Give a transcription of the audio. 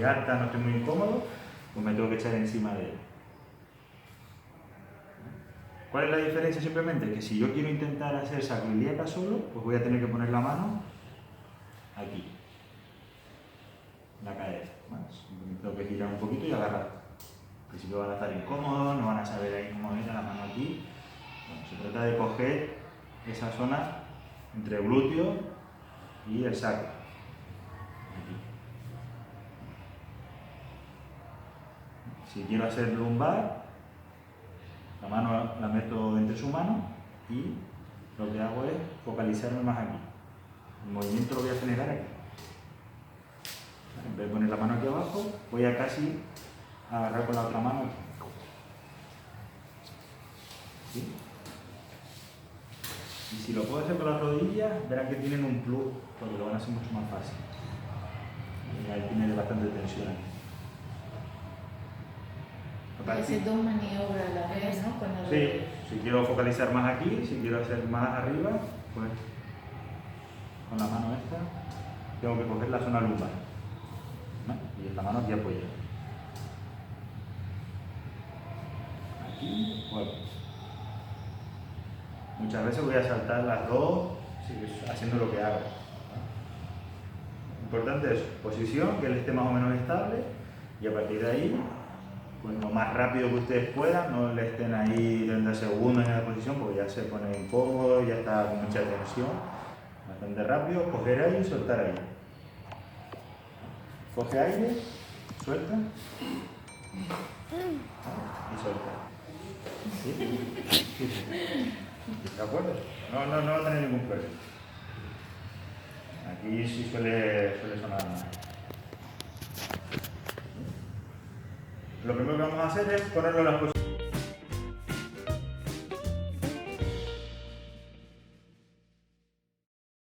muy alta, no estoy muy incómodo, pues me tengo que echar encima de él. ¿Cuál es la diferencia? Simplemente que si yo quiero intentar hacer sacro ilíaca solo, pues voy a tener que poner la mano aquí, la cadera. ¿Vale? Tengo que girar un poquito y agarrar. Al principio van a estar incómodos, no van a saber ahí cómo ir la mano aquí. Bueno, se trata de coger esa zona entre el glúteo y el sacro. Aquí. Si quiero hacer lumbar, la mano la meto entre su mano y lo que hago es focalizarme más aquí. El movimiento lo voy a generar aquí. En vez de poner la mano aquí abajo, voy a casi agarrar con la otra mano aquí. ¿Sí? Y si lo puedo hacer con las rodillas, verán que tienen un plus, porque lo van a hacer mucho más fácil. Y ahí tiene bastante tensión aquí. Hacer dos maniobras a la vez, ¿no? Sí, si quiero focalizar más aquí, si quiero hacer más arriba, pues con la mano esta tengo que coger la zona lumbar, ¿no? Y esta mano aquí apoya. Aquí, bueno. Muchas veces voy a saltar las dos haciendo lo que hago. Lo importante es posición, que él esté más o menos estable, y a partir de ahí, pues lo más rápido que ustedes puedan, no le estén ahí 30 segundos en la posición porque ya se pone incómodo, ya está con mucha tensión. Bastante rápido, coger aire y soltar aire. Coge aire, suelta y suelta. ¿Sí? ¿De acuerdo? No va a tener ningún problema. Aquí sí suele sonar más. Lo primero que vamos a hacer es ponerlo en la posición.